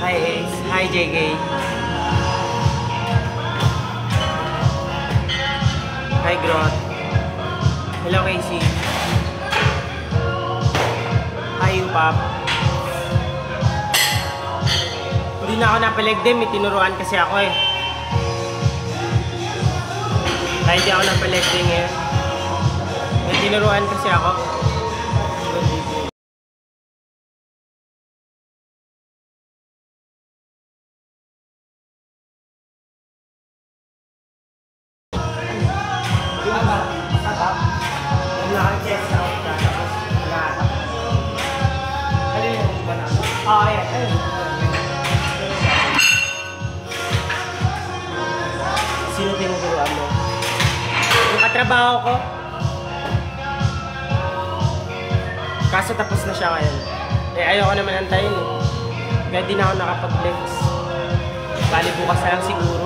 Hi Ace. Hi JK. Hi Grot. Hello Casey. Hi Upap. Hindi na ako napalegde, may tinuruan kasi ako eh. Kaya hindi ako napalegde ngayon. May tinuruan kasi ako. Sino tinuturuan mo? Yung katrabaho ko. Kaso tapos na siya ngayon. Eh ayoko naman antayin eh. Kaya di na ako nakapag-flex. Bali bukas na lang siguro.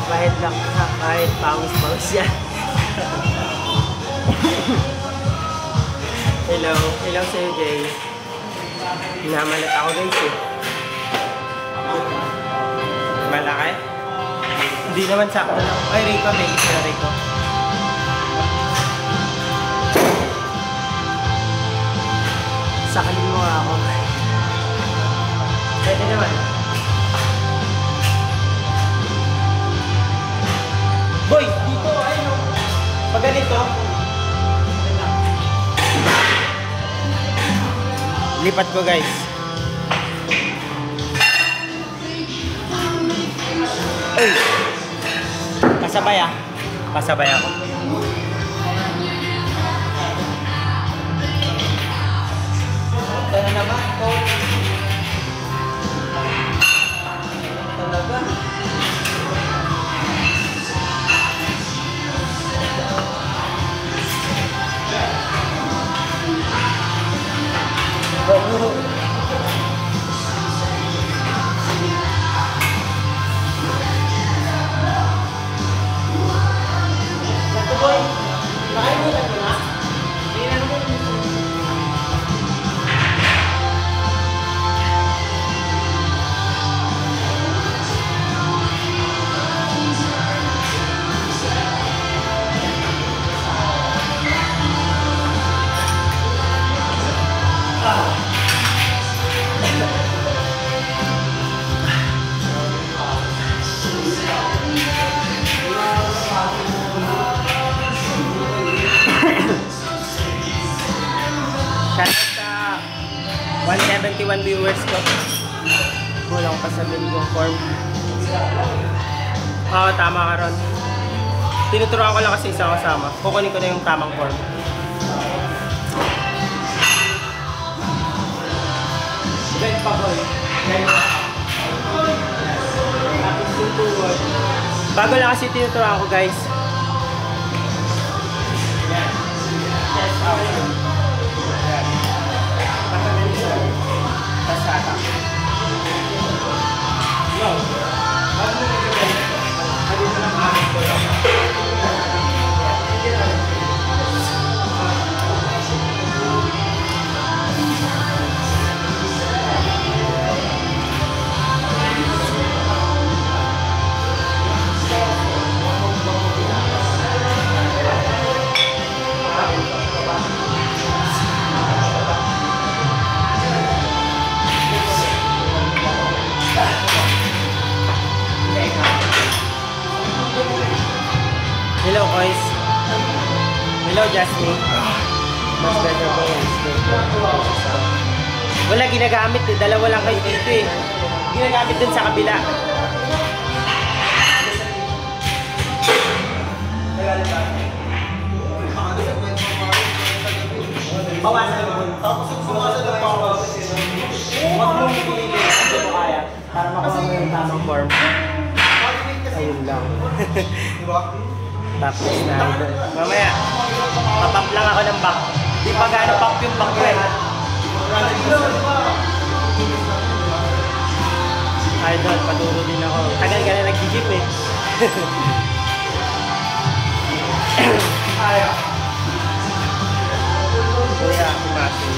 Kahit lang, kahit pawis-pawis yan. Hello, hello sa'yo Jay. Hinamalat ako guys eh. Malaki? Hindi naman sakto lang. Ay Rico, may isa na Rico. Sakalin mo nga ako. Pwede naman. Boy, dito, ayun o. Pag ganito, lipat ko guys. Uy! Pasabay ah. Pasabay ako. Ito na naman, coach. Talaga. Shoutout sa 171 viewers ko. Kulang pa sa yung form. Oo, tama ka ron. Tinuturuan ko lang kasi isa kasama. Kukunin ko na yung tamang form. Ganyan pa boy. Bago lang kasi tinuturuan ko guys. Yan. Chest out. Pasata. Yo. Bago mo nagkabay. Ano mo lang amin ko lang. Hello, Jasmine. Mas better po yung wala ginagamit eh. Dalawa lang kayo dito eh. Ginagamit dun sa kabila. Bawasan mo. Huwag mong pipili. Hindi mo kaya. Para makuha mo yung tamang form. Ayun lang. Tapos na idol. Mamaya, papap lang ako ng back. Di pa gano'n pop yung back ko eh. Idol, paturo din ako. Tagal ka na nag-gym eh. Kuya, kumasi.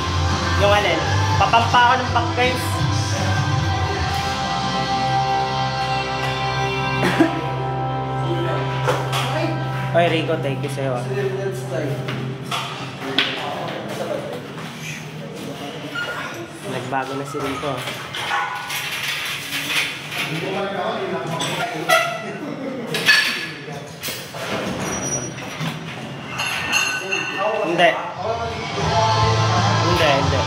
Yung alin, papampa ako ng back guys. Oy Rico, thank you sa'yo. Nagbago na si Rico. Hindi. Hindi.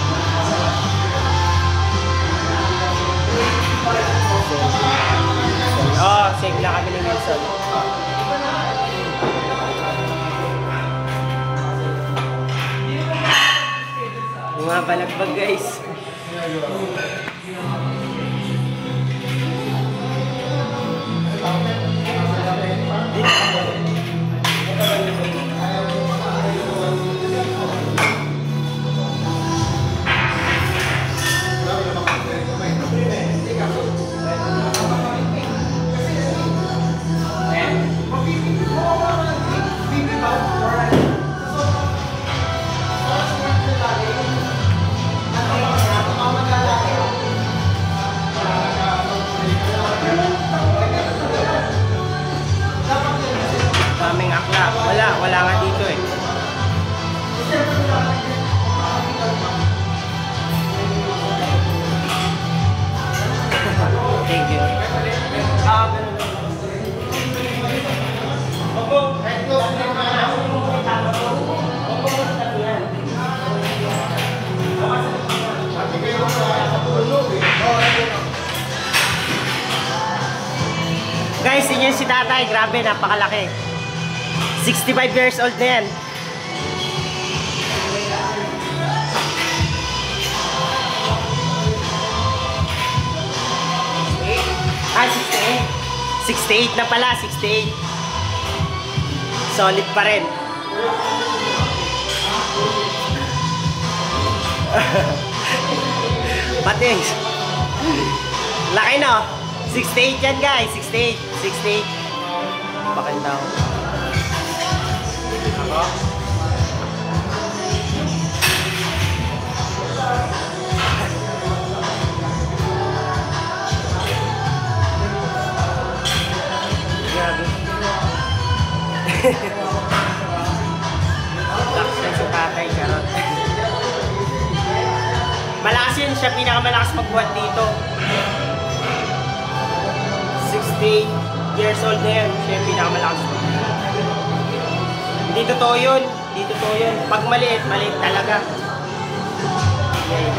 Oh, save lang kami ni Wilson. Mga balagbag guys. Wala nga dito eh. Thank you. Guys, yun yung si tatay. Grabe, napakalaki. 65 years old na yan. Ah, 68. 68 na pala, 68. Solid pa rin. Pati. Laki no? 68 yan guys, 68. 68. Bakit daw? Ako? Grabe. Lakas na si tatay, charot. Malakas yun siya, pinakamalakas magbuhat dito. 68 years old na yan, siya yung pinakamalakas. Hindi totoo yun. Hindi totoo yun. Pag maliit, maliit talaga. Okay.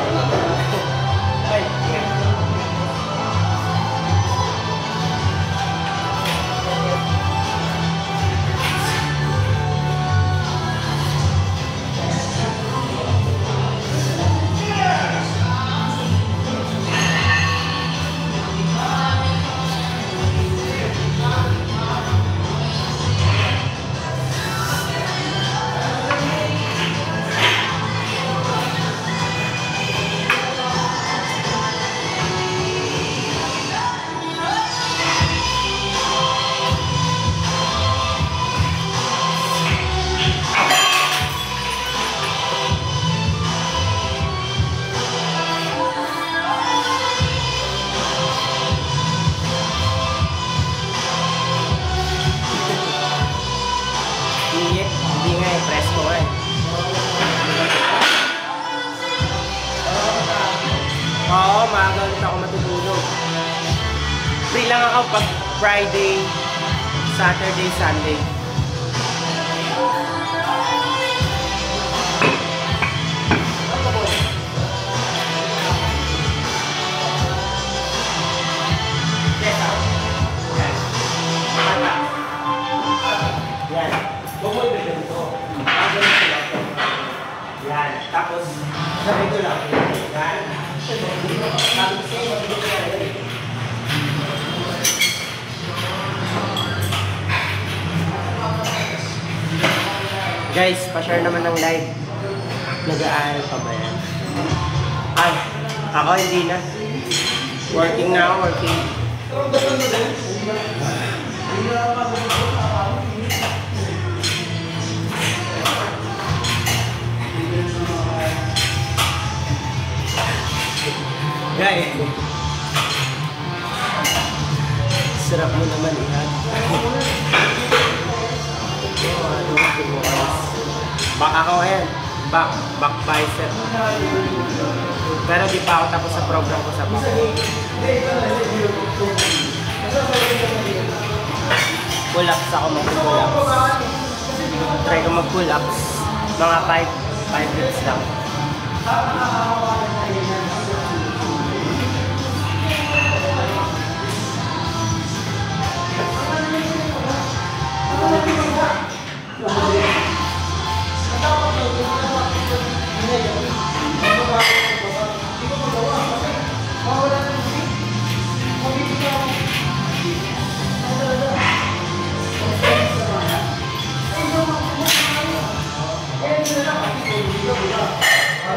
Hindi nga eh, press ko nga eh. Oo, maaga ulit ako matutulog. Free lang ako pag Friday, Saturday, Sunday. Tapos, sabay ko lang. Yan. Sabi ko sa'yo, mabilis ko na rin. Guys, pa-share naman ng live. Nag-aaral pa ba yan? Ay, ako hindi na. Working na ako, working. Guys, sarap mo naman ihat. Back ako ngayon. Back bicep. Pero di pa ako tapos sa program ko sa back. Pull-ups ako mag-pull-ups. Try ko mag-pull-ups. Mga 5 reps lang.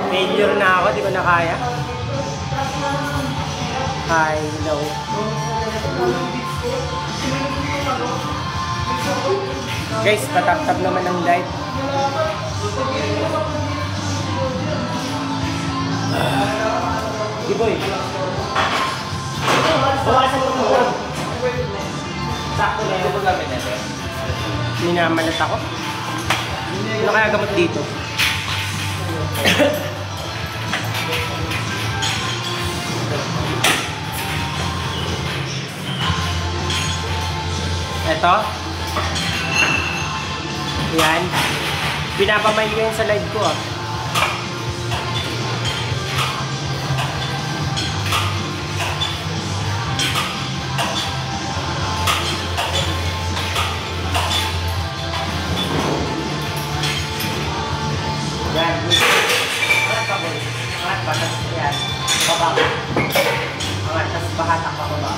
Failure na ako, di ko na kaya. High, low. Guys, patap-tap naman ang light. Iboy. Bawasan mo mo. Sakto na yun. Minamalat ako. Ano kaya gamot dito? Ito. Yan. Pinapamain ko yun sa live ko ah. Yan. Angat ka boy. Angat ba? Yan. Baba. Angat. Tapos bahatak ka baba.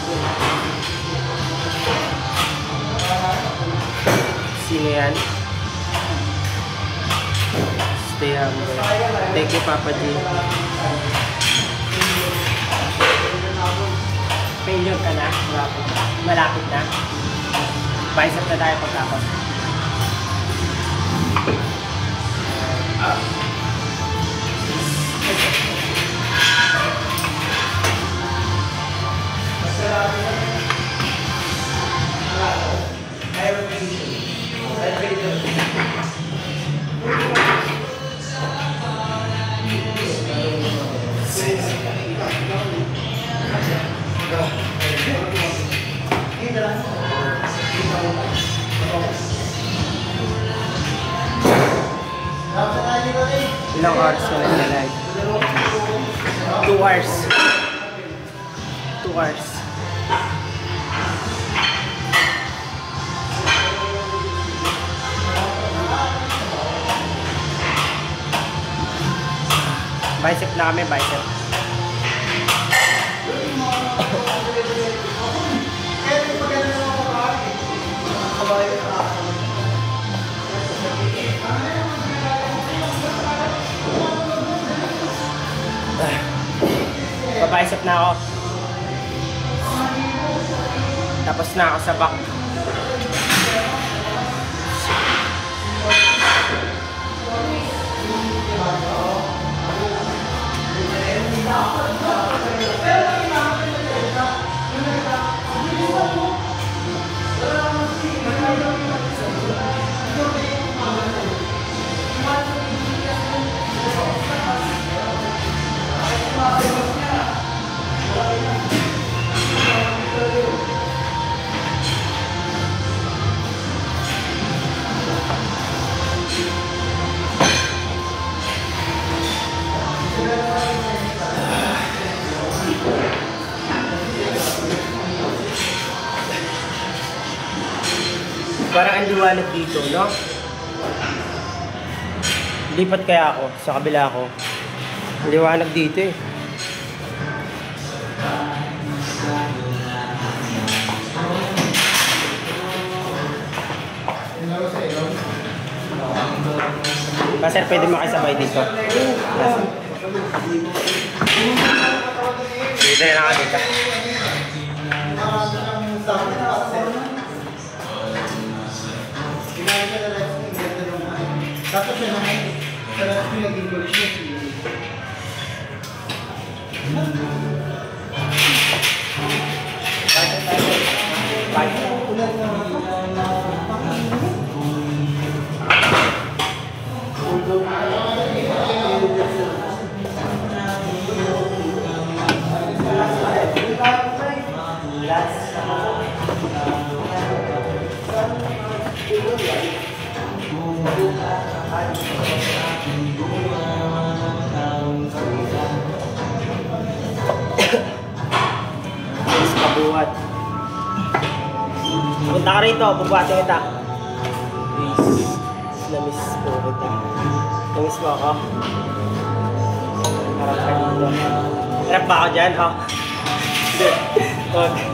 Sino yan? Stay humble. Thank you, Papa G. Failure ka na? Malapit na? Bicep na tayo pagkakot. Ilang hours ka lang na-live? 2 hours. 2 hours. Bicep na kami, bicep. Bicep na ako. Tapos na ako sa back. Parang ang liwanag dito, no? Lipat kaya ako sa kabila ako. Liwanag dito eh. Sir, pwede makisabay dito. Dito na ako dito. Tapos siya naman, sa last yung naging goal siya si... Kabuhat. Punta ka rito, bubuhatin kita. Please. Namiss po kita. Namiss mo ako. Harap ka dito. Harap ba ako dyan? Oh. Hindi. Okay.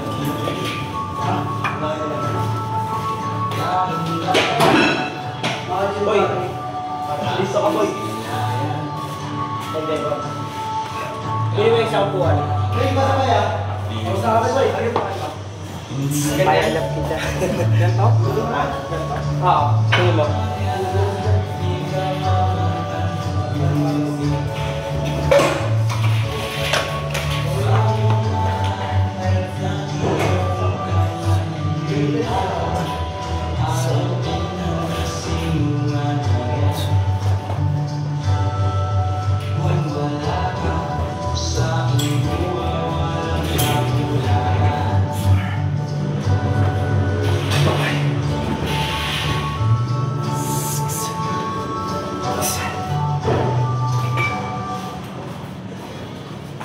Boy! Listo ka, boy! Hindi, bro. Pili mo yung isang upuan. Hey, basta ba yan? Basta ka, boy! Ayun pa kayo. Payanap kita. Ganto? Ganto? Oo. Tingin mo.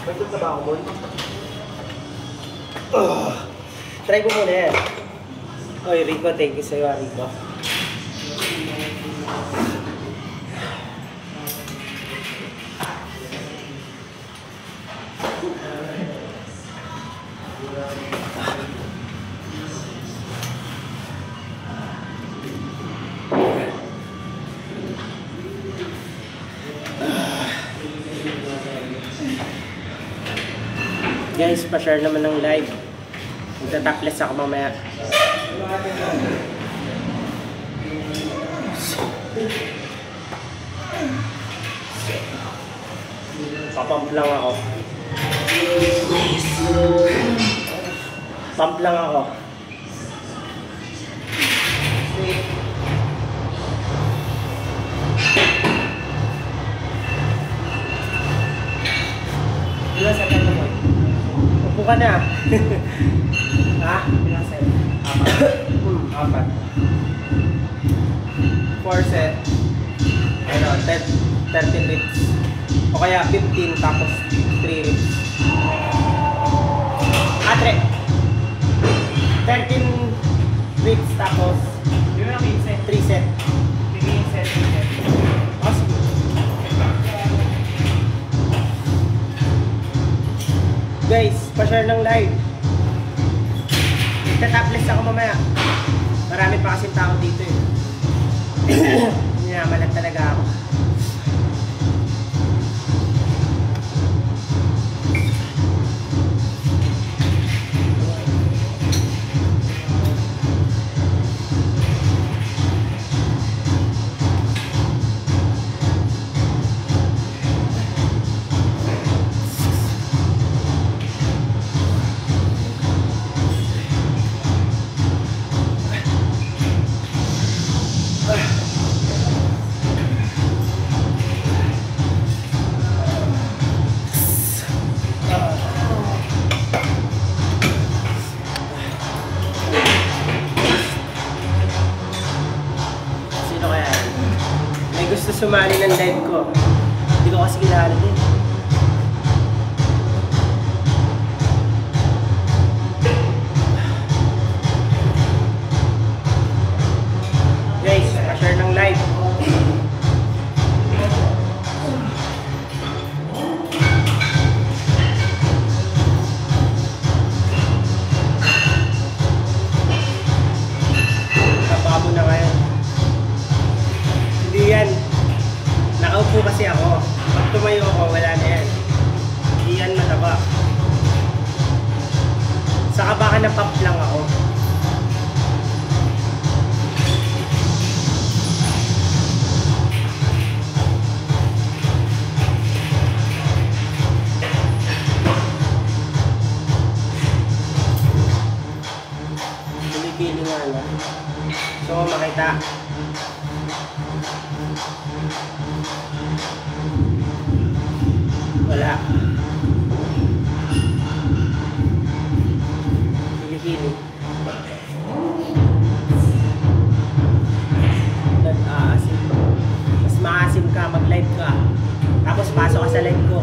Pagod na ba ako, boy? Try ko muna yan. Oy, Rico, thank you sa'yo, Rico. Guys, pa-share naman ng live. Magta-topless ako mamaya. Papump lang ako. Pump lang ako. Ilan sa kanya mo? Upo ka na. Ha? Ilang set? Apat. 4 set. Ano, 13 reps. O kaya 15 tapos 3 reps. 13 reps tapos 3 set. 3 set. Guys, pa-share ng live. Magta-topless ako mamaya. Marami pa kasi tao dito eh. Minamalat talaga ako. Gusto sumali ng live ko. Hindi ko kasi kilala din. Guys, pa-share ng live. napap lang ako. Pili nga lang. So, makita. Wala. Pili-pili. Nag-aasim. Mas maasim ka, mag-live ka. Tapos pasok ka sa live ko.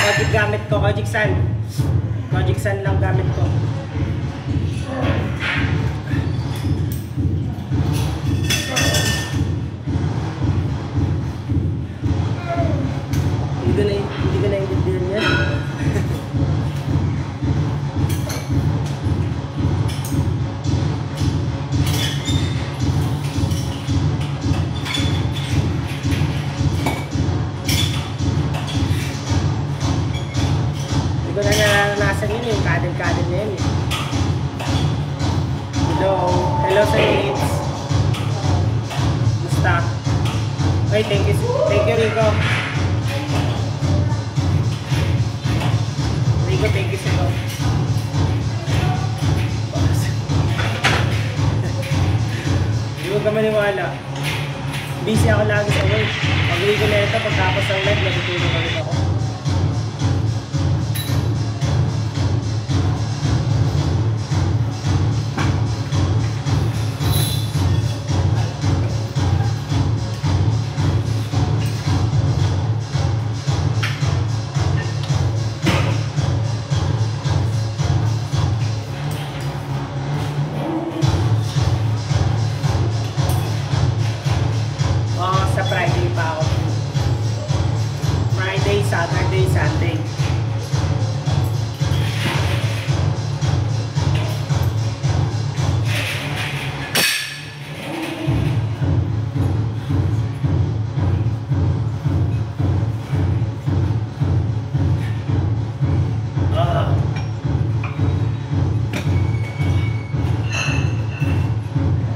Kojic gamit ko, Kojic San. Kojic San lang gamit ko. Hindi ko na intindihan yan. Hindi ko na naranasan yun, yung kadal-kadal na yun. Hello. Hello sa kids. Musta? Ay, thank you. Thank you, Rico. Rico, thank you sa'yo. Hindi ko ka maniwala. Busy ako lagi sa work. Pag-uwi ko na ito, pagtapos ng live, natutulog ulit ako. Friday pa ako. Friday, Saturday, Sunday.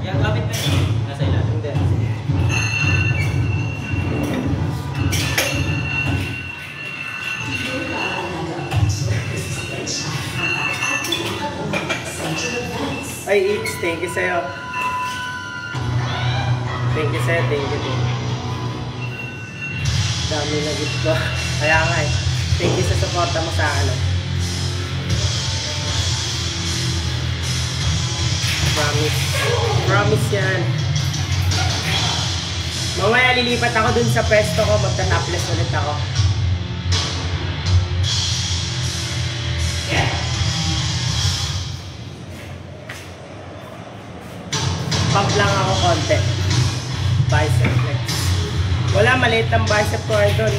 Yung gamit na yun, nasa ilalim. Hindi. Ay, It's, thank you sa'yo. Thank you sa'yo, thank you. Dami na gift ko. Kaya nga eh. Thank you sa suporta mo sa akin. Promise. Promise yan. Mamaya lilipat ako dun sa pwesto ko. Magta-topless ulit ako. Pump lang ako konti. Bicep flex. Wala, maliit ang bicep ko idol.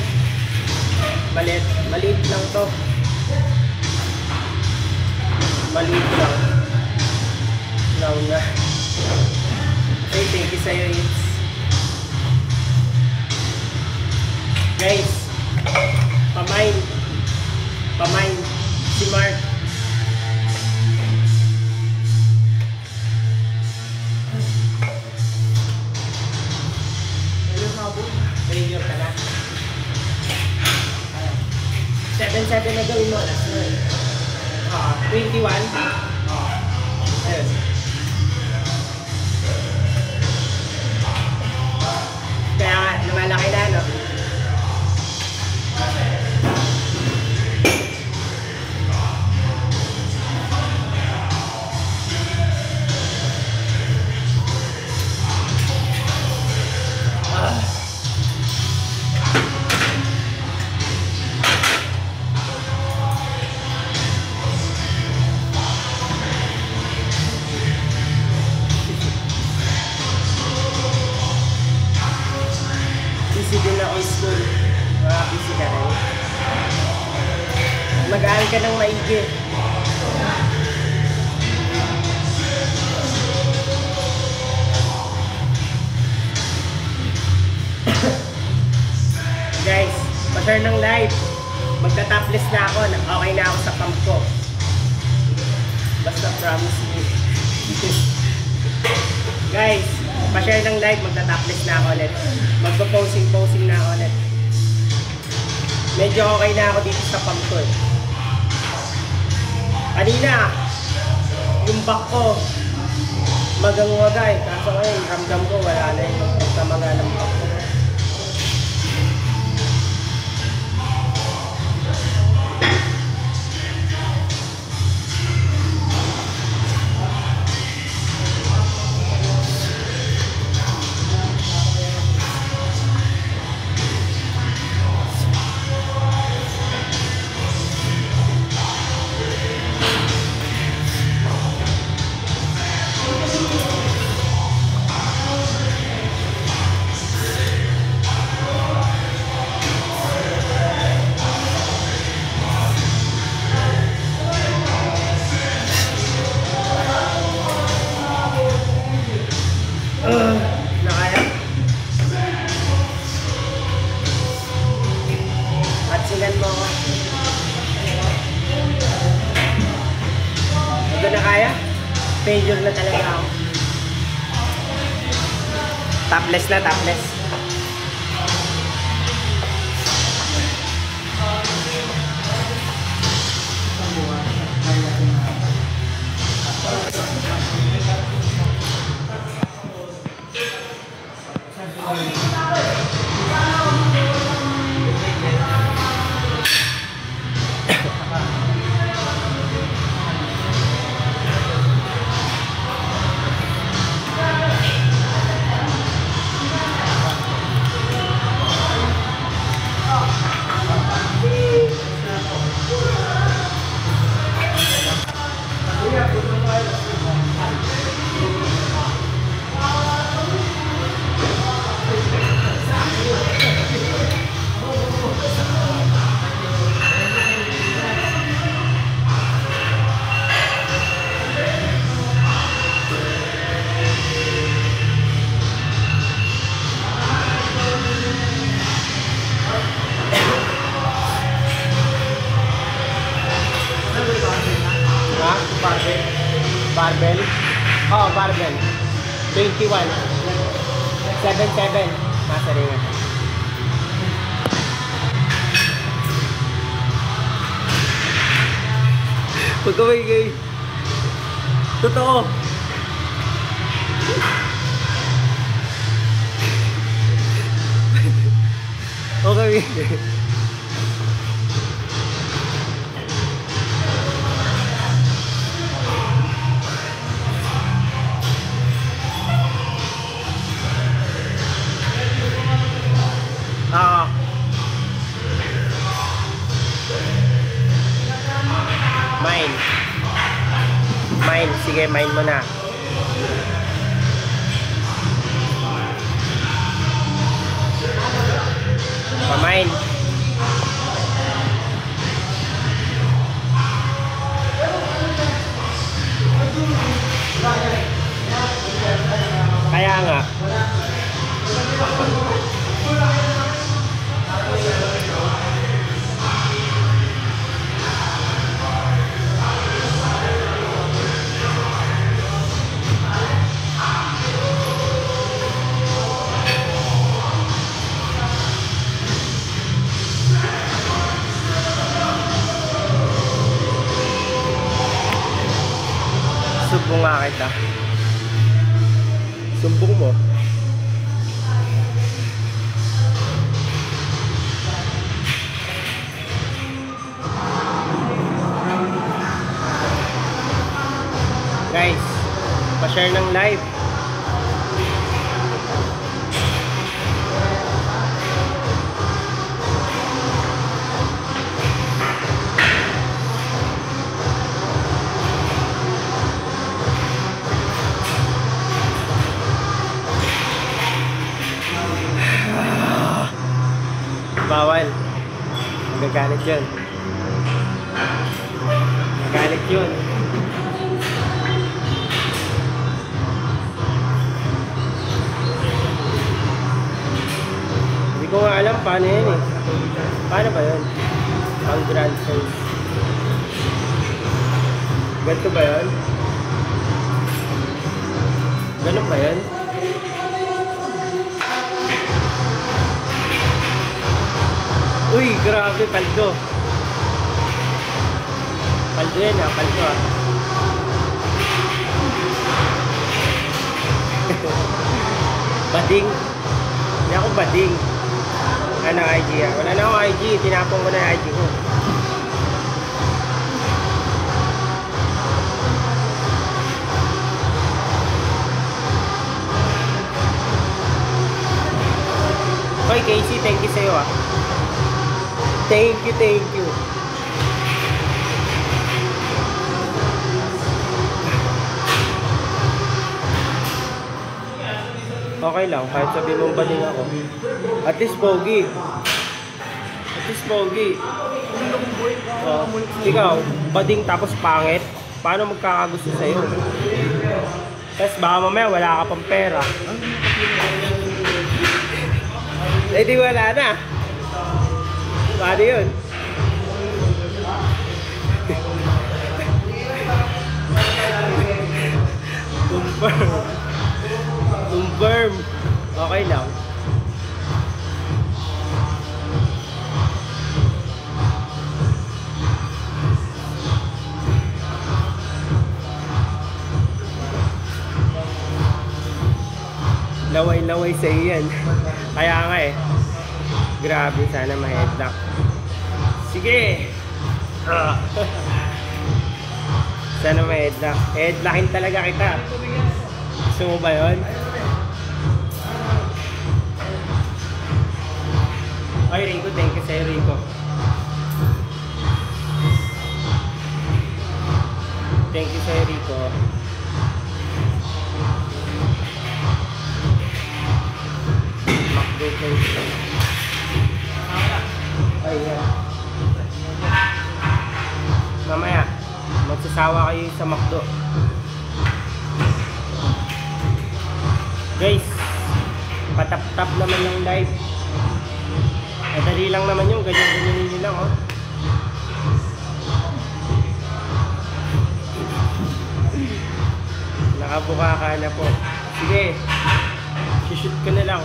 Maliit lang to. Maliit lang. Now na. Okay, thank you sa'yo, It's. Guys, pamain. Si Mark. Prayer ka na. 7-7 na gawin mo. 21. Ayun. Kaya nga, lumalaki na, no? ka ng maigi. Guys, pa-share ng live. Magta-topless na ako. Okay na ako sa pump ko. Basta promise me. Guys, pa-share ng live. Magta-topless na ako ulit. Magpo-posing na ako ulit. Medyo okay na ako dito sa pump ko. Kanina, yung back ko, magang-wagay. Kaso ngayon, ramdam ko, wala na yung pagkamaga ng back ko. Nakaya. At sinan mo ako. Ito na kaya? Failure na talaga ako. Topless na, topless. Barbell? Oh, barbell. 21. 7-7. Nasa ringan. Pagkaway gay. Totoo. Okay. Mine. Sige, mine mo na. Mine. Kaya nga. Sumbong nga kita. Sumbong mo. Guys, pa-share ng live. Bawal. Magagalit yun. yun. Hindi ko nga alam paano yun eh. Paano ba yun? Pang grand size. Ganito ba yun? Ganun ba yun? Uy, grabe, paldo. Paldo yan ah, paldo ah. Bading. Hindi ako bading. Ano IG ah? Wala na akong IG. Tinapong ko na yung IG ko. Hoy Casey, thank you sa'yo ah. Thank you, thank you. Okay lang, kahit sabi mong bading ako. At least pogi. At least pogi. Ikaw, bading tapos pangit. Paano magkakagusto sa'yo? Tapos baka mamaya wala ka pang pera. Eh di wala na. Paano yun? Confirm. Okay lang. Laway-laway sa iyan. Kaya nga eh. Grabe, sana ma-headlock. Sige! Sana ma-headlock. Headlockin talaga kita. Gusto mo ba yun? Ay, Rico, thank you sa'yo, Rico. Thank you sa'yo, Rico. McDo place. Ay, yeah. Mamaya, magsasawa kayo sa McDo. Guys, patap-tap naman yung live. Madali lang naman yung ganyan-ganyan nyo lang, oh. Nakabuka ka na po. Sige, shoot ko na lang.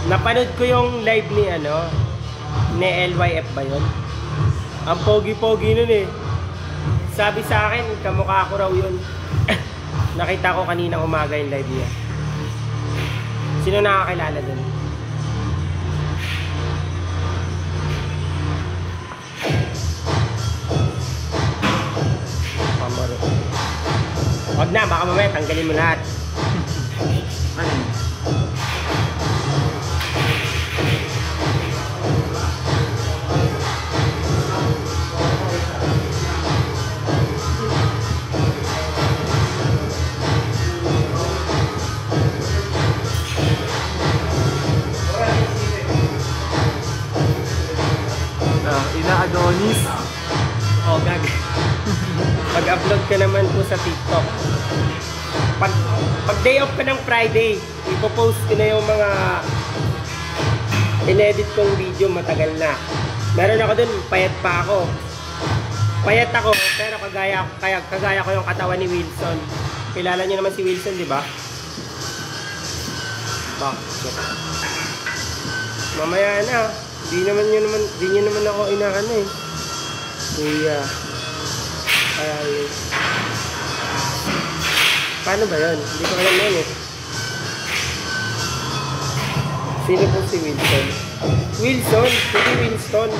Napanood ko yung live ni ni LYF ba yun? Ang pogi-pogi nun eh. Sabi sa akin, kamukha ko raw yun. Nakita ko kaninang umaga yung live niya. Sino nakakilala dun? Pamaro. Wag na, baka mamaya tanggalin mo lahat. Ano? Ina-Adonis. Oh, gag. Pag-upload ka naman po sa TikTok. Pag day off ka ng Friday, ipopost ko na yung mga in-edit kong video matagal na. Meron ako dun, payat pa ako. Payat ako, pero kagaya ko yung katawan ni Wilson. Kilala niyo naman si Wilson, di ba? Bakit? Mamaya na. Di niyo naman ako inaano eh. Kuya. Ay. Paano ba yun? Hindi ko alam yun eh. Sino po si Wilson? Wilson? Hindi Winston.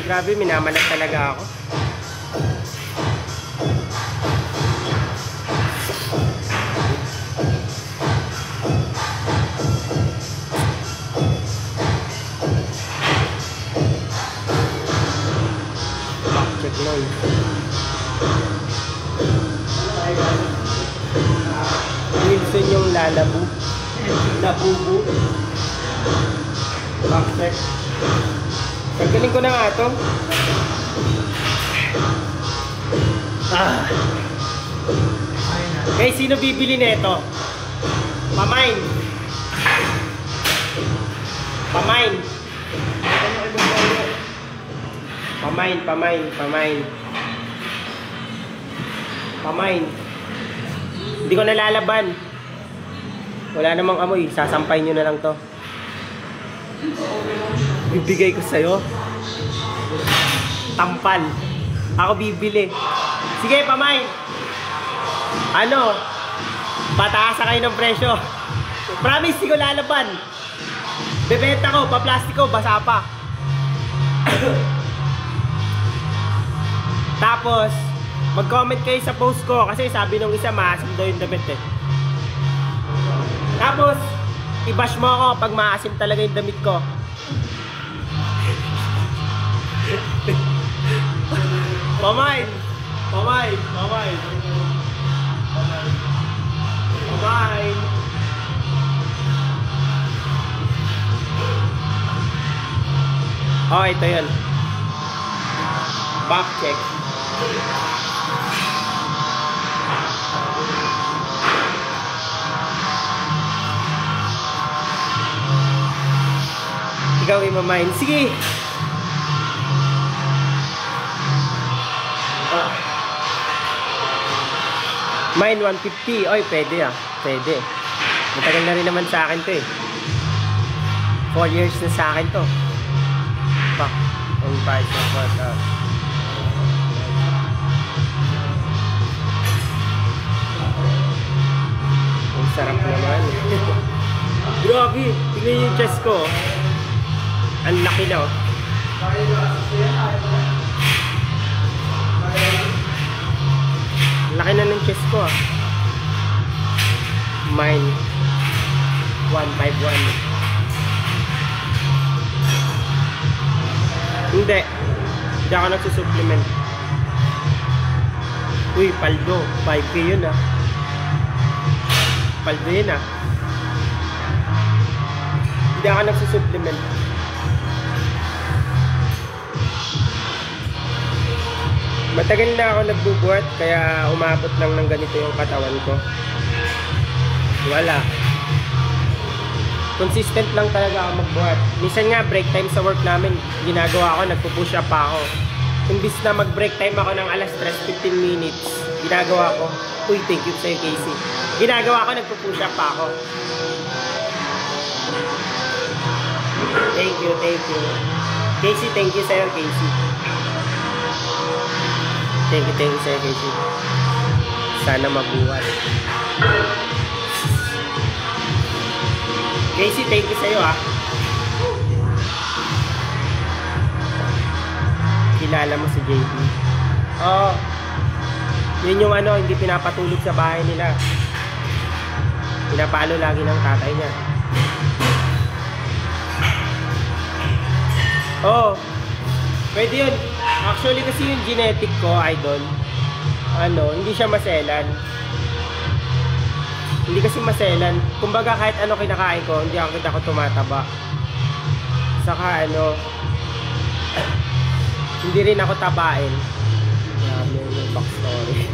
Grabe, minamalat talaga ako. Wilson yung lalabu. Labubu. Back check. Tanggalin ko na nga ito. Okay, sino bibili nito? Pamain. Pamain. Pamain, pamain, pamain. Pamain. Hindi ko nalalaban. Wala namang amoy. Sasampay nyo na lang to. Bibigay ko sa'yo. Tampal. Ako bibili. Sige, pamain. Ano? Pataasa kayo ng presyo. Promise, di ko lalaban. Bebenta ko, pa-plastic ko, basa pa. Tapos, mag-comment kayo sa post ko kasi sabi nung isa maasim daw yung damit eh. Tapos, i-bash mo ako pag maasim talaga yung damit ko. Pamain! Pamain! Pamain! Pamain! Oh, ito yun. Back check. Ikaw imamain. Sige! Mine 150. Oy, pwede ah. Pwede. Matagal na rin naman sa akin to eh. 4 years na sa akin to. Fuck. Ang price of what? Ang sarap naman. Grabe. Tingnan yung chest ko. Ang laki na oh. Laki na ng chest ko ah. Mine 151. Hindi ako nagsusupplement. Uy, paldo 5K yun ah. Paldo yun ah. Hindi ako nagsusupplement. Matagal na ako nagbubuhat kaya umabot lang ng ganito yung katawan ko. Wala. Consistent lang talaga ako magbuhat. Minsan nga break time sa work namin, ginagawa ko, nagpo-push up pa ako. Imbis na mag-break time ako ng alas 3, 15 minutes, ginagawa ko, uy, thank you sa'yo Casey. Ginagawa ko, nagpo-push up pa ako. Thank you, thank you. Casey, thank you sa'yo Casey. Thank you sa'yo Casey. Sana mabuhat. Casey, thank you sa'yo ah. Kilala mo si JB? Oo. Yun yung ano, hindi pinapatulog sa bahay nila. Pinapalo lagi ng tatay niya. Oo. Pwede yun. Actually kasi yung genetic ko, idol, ano, hindi siya maselan. Hindi kasi maselan. Kumbaga kahit ano kinakain ko, hindi ako tumataba. Saka ano, hindi rin ako tabain. Grabe yung backstory.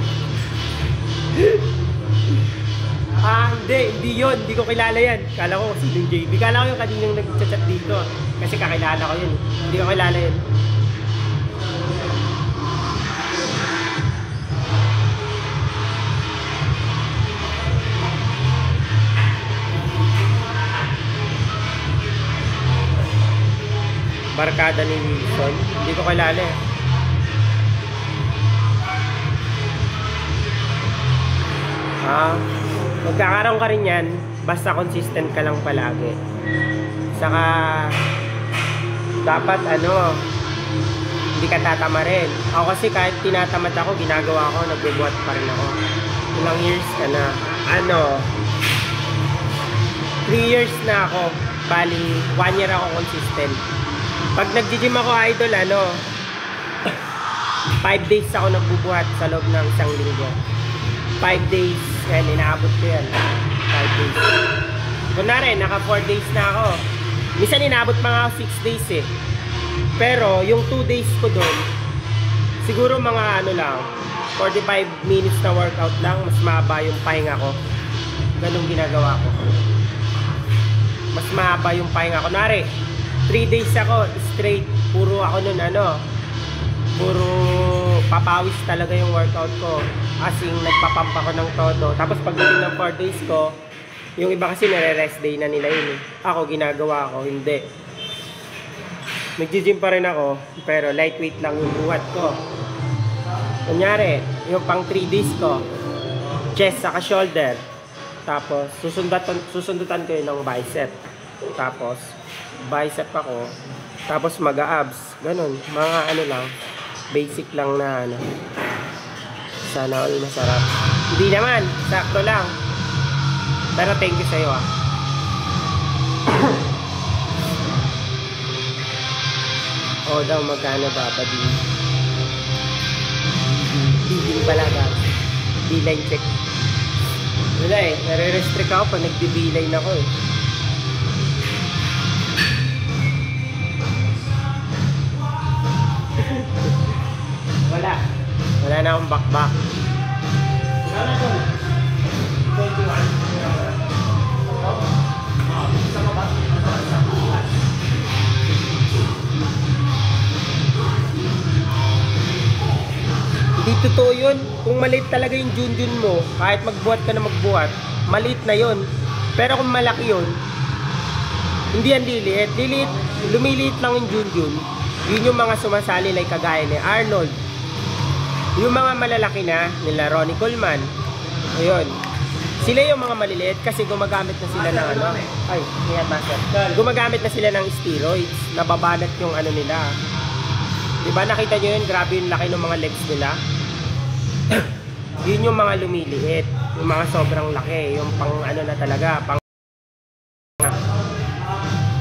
Hindi yun. Hindi ko kilala yan. Kala ko si JB. Kala ko yung kanilang nag-chat dito. Kasi kakilala ko yun. Hindi ko kilala yun. Barkada ni Wilson. Hindi ko kilala eh. Magkakaroon ka rin yan. Basta consistent ka lang palagi. Saka dapat ano, hindi ka tatama rin. Ako kasi kahit tinatamad ako, ginagawa ko, nagbubuhat pa rin ako. Ilang years ka na. Ano, 3 years na ako. Bali, 1 year ako consistent. Pag nag-gym ako, idol, ano, 5 days ako nagbubuhat sa loob ng isang linggo. 5 days, yan, inaabot ko yan. 5 days. Kunwari, naka 4 days na ako. Minsan inabot mga 6 days eh. Pero yung 2 days ko doon, siguro mga ano lang, 45 minutes na workout lang, mas mahaba yung pahinga ko. Ganun ginagawa ko. Mas mahaba yung pahinga ko. Nari, 3 days ako straight, puro ako nun ano, puro papawis talaga yung workout ko. As in, nagpapump ako ng todo. Tapos pagdating ng 4 days ko, yung iba kasi nare-rest day na nila yun eh. Ako, ginagawa ko, hindi. Nag-gym pa rin ako, pero lightweight lang yung buhat ko. Kunyari, yung pang 3 days ko, chest saka shoulder. Tapos, susundutan ko yun ng bicep. Tapos, bicep ako. Tapos, mag-abs. Ganun. Mga ano lang, basic lang na ano. Sana all masarap. Hindi naman, sakto lang. Pero thank you sa'yo ah. Oo daw, magkano ba? Biding pala ba? D-line check. Wala eh, nare-restrict ako pag nagdi-D-line ako eh. Wala na akong back-back. Wala na doon. 21. Hindi totoo yun. Kung maliit talaga yung junjun mo, kahit magbuhat ka na magbuhat, maliit na yun. Pero kung malaki yun, hindi yan liliit. Lumiliit lang yung junjun. Yun yung mga sumasali like kagaya ni Arnold. Yung mga malalaki na, nila Ronnie Coleman. Ayun. Sila yung mga maliliit kasi gumagamit na sila ng ano. Ay, ayan master. Gumagamit na sila ng steroids. Nababanat yung ano nila. Diba nakita nyo yun? Grabe yung laki ng mga legs nila. Yun yung mga lumiliit. Yung mga sobrang laki. Yung pang ano na talaga. Pang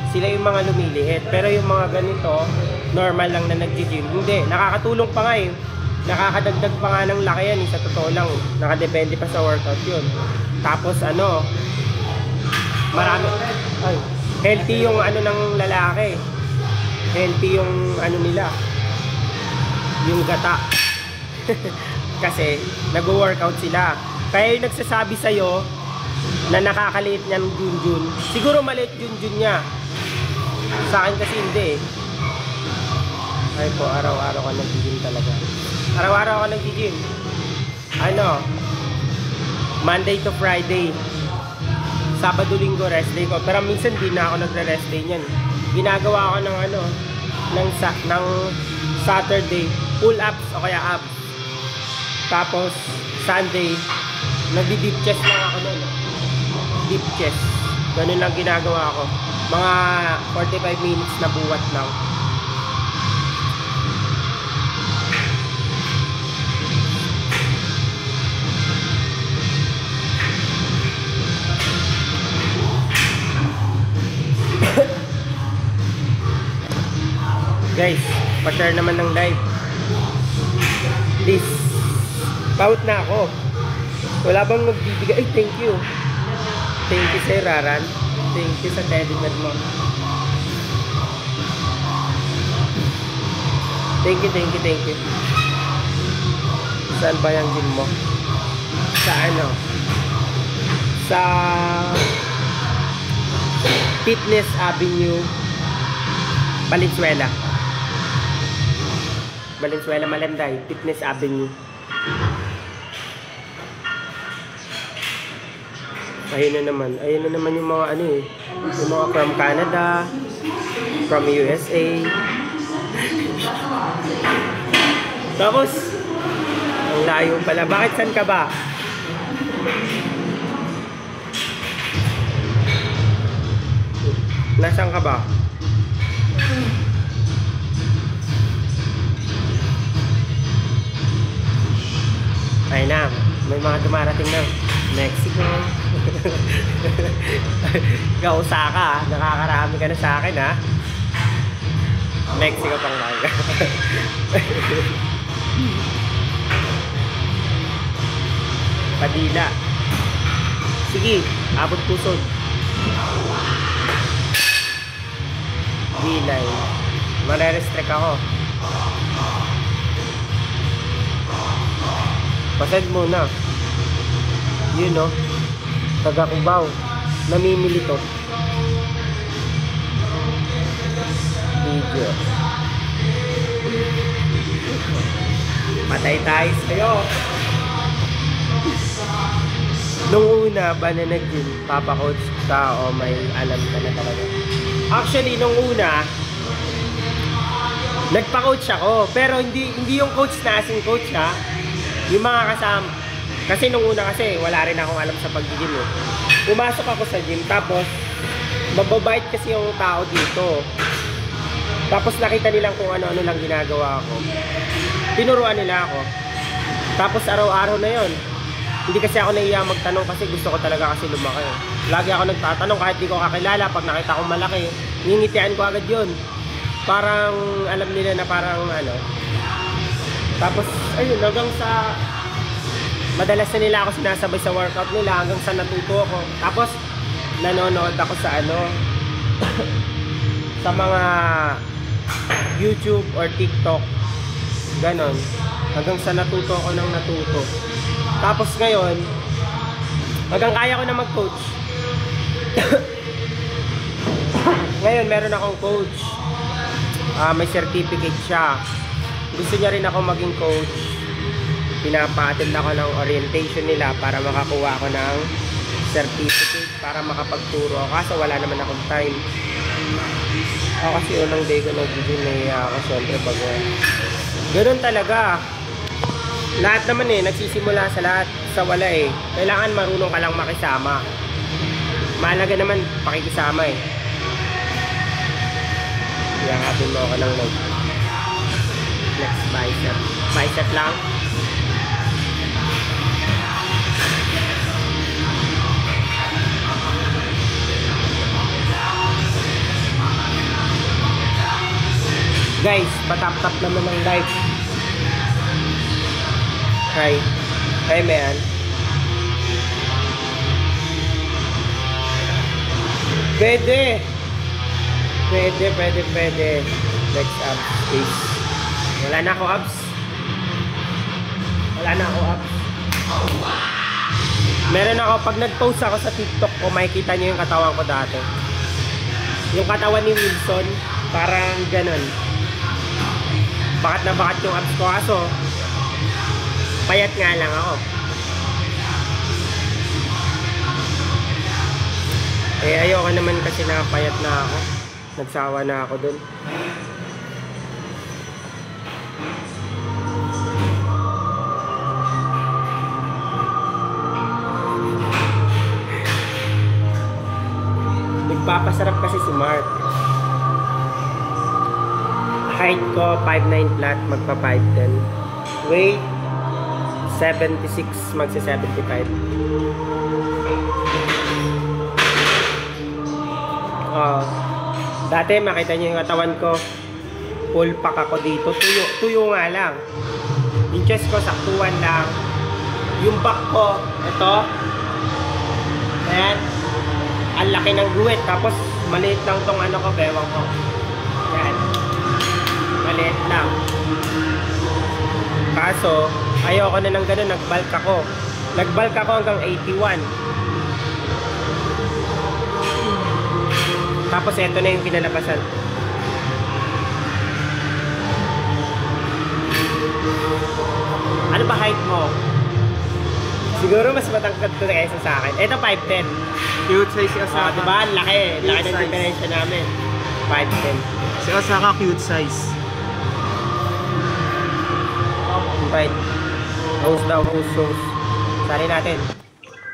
sila yung mga lumiliit. Pero yung mga ganito, normal lang na nag-gym. Hindi. Nakakatulong pa nga eh. Nakakadagdag pa nga ng laki yan. Sa totoo lang. Nakadepende pa sa workout yun. Tapos ano, marami. Ay, healthy yung ano ng lalaki. Healthy yung ano nila. Yung gata. Kasi nag-workout sila. Kaya yung nagsasabi sa'yo na nakakaliit niyan junjun, siguro maliit junjun niya. Sa akin kasi hindi eh. Ay po, araw-araw ka nag-gym talaga. Araw-araw ka nag-gym. Ano? Monday to Friday. Sabado, Linggo, rest day ko. Pero minsan di na ako nagre-rest day niyan. Ginagawa ko ng ano, ng Saturday, pull-ups o kaya abs. Tapos, Sunday, nagdi-deep chest lang ako nun. Deep chest. Ganun lang ginagawa ko. Mga 45 minutes na buwat lang. Guys, pa-share naman ng live. Please. Bawat na ako. Wala bang magbibigay? Ay, thank you. Thank you, Sir Raran. Thank you sa teddy bear mo. Thank you, thank you, thank you. Saan ba yung gym mo? Sa ano? Sa Fitness Avenue, Valenzuela. Valenzuela, Malanday, Fitness Avenue. Ayun na naman yung mga ano eh. Yung mga from Canada, from USA. Tapos, ang layo pala. Bakit saan ka ba? Nasaan ka ba? Ay na, may mga dumarating na. Mexico. Ikaw, Osaka, nakakarami ka na sa akin ha. Mexico pang laga. Padilla. Sige, abot pusod. Mare-restrict ako. Pasend muna. Yun no. Taga Cubao. Namimili to. Video. Patay tayo sa'yo. Nung una ba na nag-gym, papacoach ka o may alam ka na talaga? Actually, nung una, nagpa-coach ako. Pero hindi yung coach na asing coach ha. Yung mga kasama. Kasi nung una kasi, wala rin akong alam sa pag-gym eh. Pumasok ako sa gym, tapos mababait kasi yung tao dito. Tapos nakita nilang kung ano-ano lang ginagawa ko. Tinuruan nila ako. Tapos araw-araw na yon. Hindi kasi ako naiya magtanong kasi gusto ko talaga kasi lumaki. Lagi ako nagtatanong kahit di ko kakilala. Pag nakita kong malaki, ngingitian ko agad yun. Parang alam nila na parang ano. Tapos ayun, hanggang sa madalas na nila ako sinasabay sa workout nila hanggang sa natuto ako. Tapos nanonood ako sa ano sa mga YouTube or TikTok. Ganon. Hanggang sa natuto ako ng natuto. Tapos ngayon, hanggang kaya ko na mag-coach. Ngayon, meron akong coach. May certificate siya. Gusto niya rin ako maging coach. Pinapa-attend ako ng orientation nila para makakuha ako ng certificate para makapagturo ako. Kaso wala naman akong time. Ako kasi unang day ko nag-gym, nahiya ako syempre pag ganun talaga. Lahat naman eh, nagsisimula sa lahat sa wala eh. Kailangan marunong ka lang makisama. Mahalaga naman pakikisama eh. Yakapin mo ako ng next bicep. Bicep lang. Guys, patap-tap naman ng live. Hi. Hi, man. Pwede. Pwede. Next abs, please. Wala na ako abs. Meron ako, pag nag-post ako sa TikTok ko, makikita nyo yung katawan ko dati. Yung katawan ni Wilson, parang ganun. Bakat na bakat yung abs ko, kaso payat nga lang ako. Eh ayoko naman kasi na payat na ako. Nagsawa na ako dun. Nagpapasarap kasi si Mark. Height ko 5'9 flat, magpa 5'10. Weight 76, magsa 75. Dati makita niyo yung katawan ko, full pack ako dito, tuyo nga lang. Yung chest ko saktuan lang. Yung back ko, ito, ayan, ang laki ng guwit, tapos maliit lang tong ano ko, bewang ko. Ayan, maliit lang. Kaso ayoko na ng ganun, nag-bulk ako hanggang 81. Tapos eto na yung kinalabasan. Ano ba height mo? Siguro mas matangkad to kaysa sa akin. Eto 5'10". Cute size si Osaka. Diba? Laki. Laki ng size. diferensya namin. 5'10". Si Osaka cute size. Right. Host daw, host. Sali natin.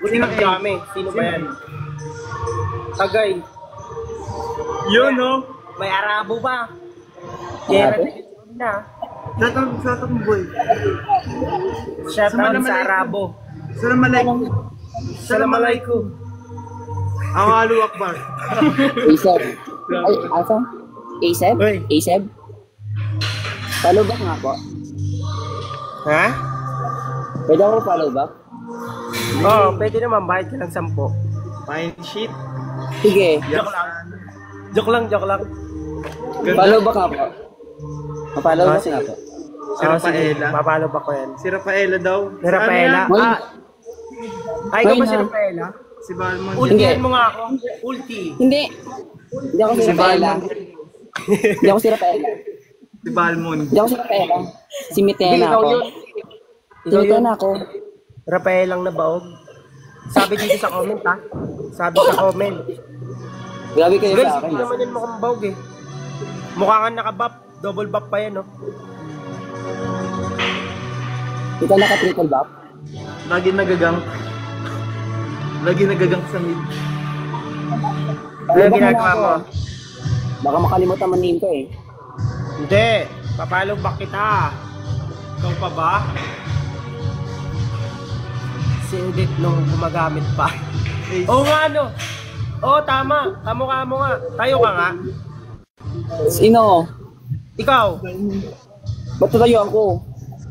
Sino kami? Sino ba yan? Tagay. Yun, no? May Arabo ba? Arabo? Na. Shoutout mo, boy. Shoutout sa Arabo. Assalamualaikum. Allahu Akbar. Aseb. Ay, asa? Aseb? Uy. Aseb? Follow back nga po. Ha? Pwede ako follow back? Oo, pwede naman. Bayad ka ng 10. Fine shit. Sige. Joke lang. Follow back nga po. Follow back nga po. Si Rafaela. Papalo ba ko yan? Si Rafaela daw. Si Rafaela? Ano yan? Ay, ikaw ba si Wait, Rafaela? Si Balmond. Ultihan mo nga ako. Ulti. Hindi. Hindi ako si Si Rafaela. Balmond. Hindi ako si Rafaela. Si Balmond. Hindi ako si Rafaela. Si Mitena Hindi, ikaw ako. yun. Si Mitena ako. Rafaelang nabaog. Sabi dito sa comment ha. Sabi sa comment. Grabe kayo Guys, sa akin. hindi naman yan mukhang baog eh. Mukha nga nakabap. Double bap pa yan no. Ikaw naka-triple back? Lagi nagagang. Lagi nagagang sa mid. Ano ginagawa mo? Baka makalimutan man name ko eh. Hindi. Papalo back kita. Ikaw pa ba? Si Edith nung gumagamit pa. Oo nga no. Oo tama. Kamukha mo nga. Tayo ka nga. Sino? Ikaw. Ba't tayo ako?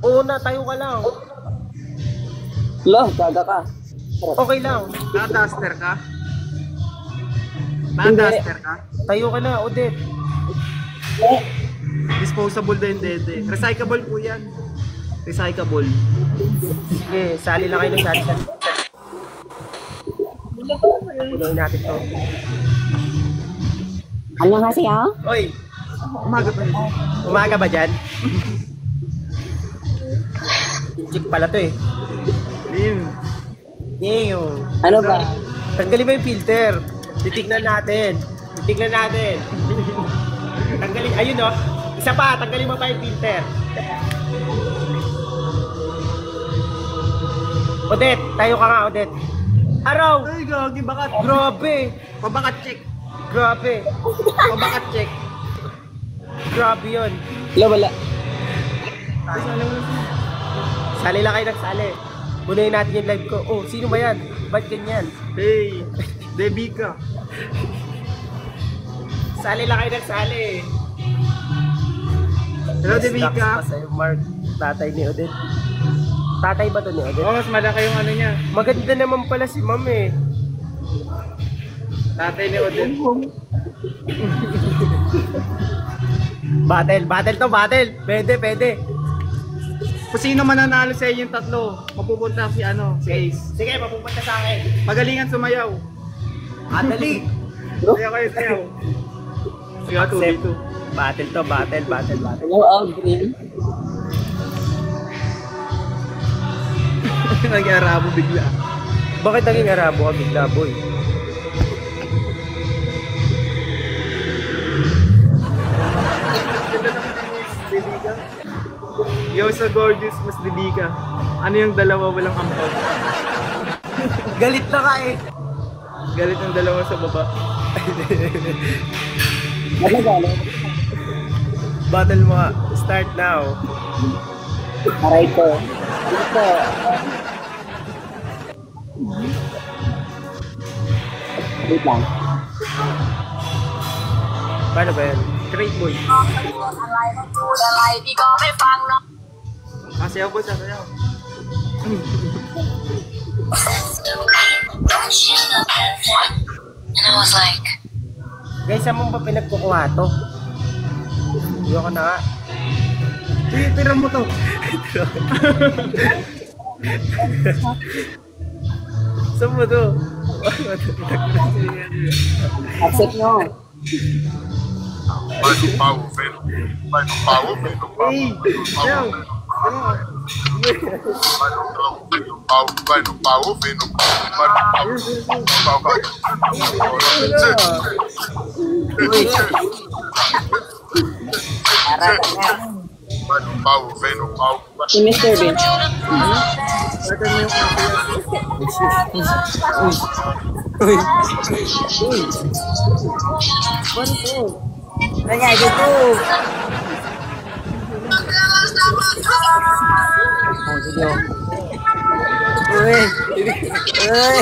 Oo na. Tayo ka lang. Lang, gaga ka. Okay lang. Naka-duster ka? Naka-duster ka? Tayo ka na, Odette. Disposable din, dede. Recyclable po yan. Recyclable. Sige, sali lang kayo ng sali. Punuin natin to. Ano nga siya? Oy, Umaga pa rin. umaga ba dyan? Chick pala to eh. Lim. Yung. Ano ba? Tanggalin mo yung filter. Titignan natin. Titignan natin. Tanggalin, ayun oh. Isa pa, tanggalin mo pa yung filter. Odette, tayo ka nga, Odette. Araw! Ay, gagi, bakat. Grabe! Pabakat check. Grabe! Pabakat check. Grabe yun. Wala. Sali lang kayo nagsali. Punuin natin yung live ko. Oh, sino ba yan? Ba't ganyan? Hey, Debbie ka. Sali lang kayo nagsali. Hello, Debbie Stocks ka. pa sa'yo, Mark. Tatay ni Odette. Tatay ba to ni Odette? Oh, mas malaki yung ano niya. Maganda naman pala si Ma'am eh. Tatay ni Odette. Battle to, battle. Pwede. Kung sino mananalo sa inyong tatlo, mapupunta si si Ace. Sige, mapupunta sa akin. Magalingan sumayaw. Dali. Sayaw kayo, sayaw. Sayaw, 2v2. Battle to, battle. Hello, Green. Nag-arabo bigla. Bakit naging Arabo ka bigla, boy? Yo, sa gorgeous, mas dibi ka. Ano yung dalawa walang ampaw? Galit na ka eh. Galit ng dalawa sa baba. Nagagalo. Battle mo nga. Start now. Aray ko. Dito. Wait lang. Paano ba yan? Great boy. Sayaw po, sayaw. And I was like, Guys, saan mo ba pinagkukuha to? Ayoko na nga. Tira mo to. Saan mo to? Accept nyo. Vai no pau, vem no pau, vem no pau. Hey, sayaw. Vai no pau, vem no pau. Vai no pau, vai no pau. Vai no pau, vem no pau. Si Mr. Bench. Nangyay dito! Oh, sige oh. Uy! Uy!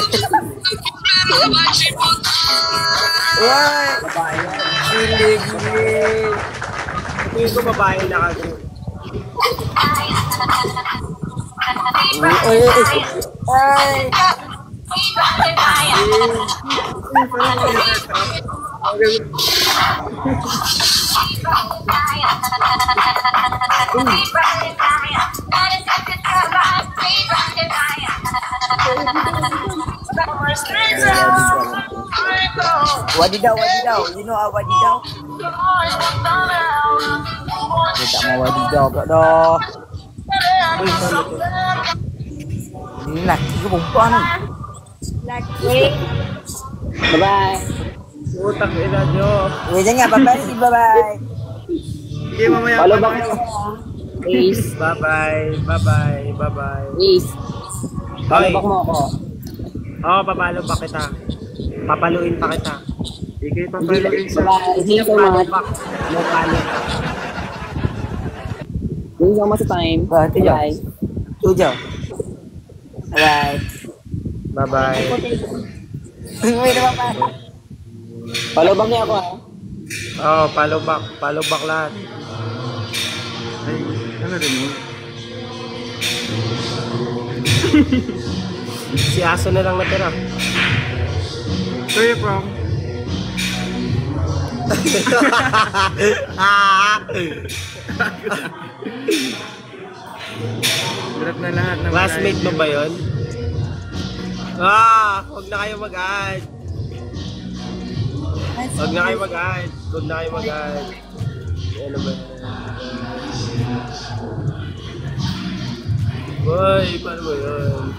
Uy! Gilig! Tingin ko babae na kasi. Uy! Uy! Wadi daw. You know wadi daw? Kita mau wadi daw kok dah. Ini laki ke perempuan ni? Laki. Bye-bye. Utang ina nyo. Jangan bye-bye. Sige, mamaya. Follow back mo. Please. Bye-bye. Please. Follow Hoy. back mo ako. Oo, papalo pa kita. Papaluin pa kita. Sige, Hindi papaluin sa... Bye-bye. Thank you so much. No palo. Thank you so much sa time. Bye. Tujo. Bye. Bye-bye. Wait naman pa. Follow back niya ako ha. Oo, follow back lahat. Ay, ano rin mo? Si Aso na lang natira. Where you from? Hirap na lahat ng Classmate mo ba yun? Huwag na kayo mag-add. Huwag na kayo mag-add. Ano ba yan? Boy, paano mo yun?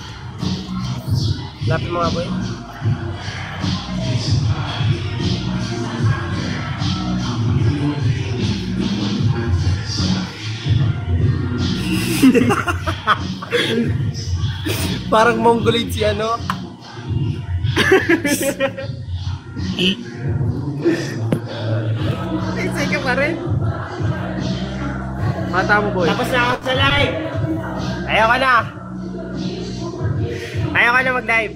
Lapin mo nga, boy. Parang Mongoloid si ano. Say ka pa rin. Mata mo, boy. Tapos na ako sa live. Ayaw ka na mag-live.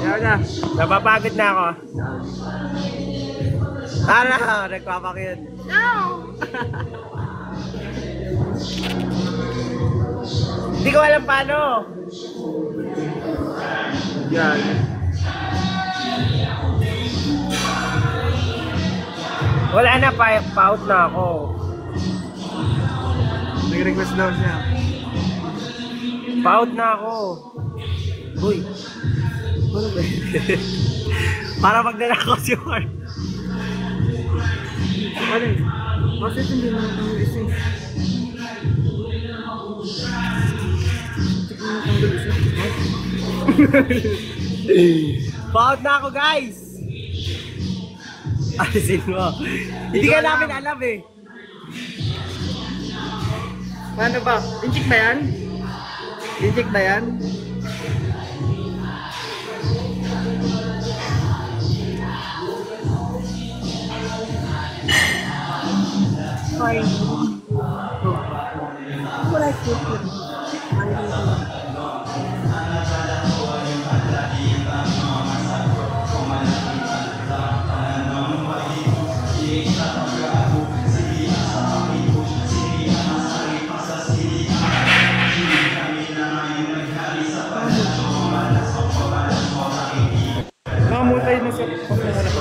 Ayaw na. Napapagod na ako. Ano? Nagpapakyod. Hindi ko alam paano. Yan. Wala na, pa-out na ako. Nag-request daw siya. Pa-out na ako. Uy. Ano ba? Para magdala ko si Mark. Ano eh? Bakit hindi mo nang isa? Pa-out na ako, guys. Alisin mo. Hindi ka namin alam eh. Paano ba? Inchik ba yan? Inchik ba yan? Mamutay na sa pagkakala ko.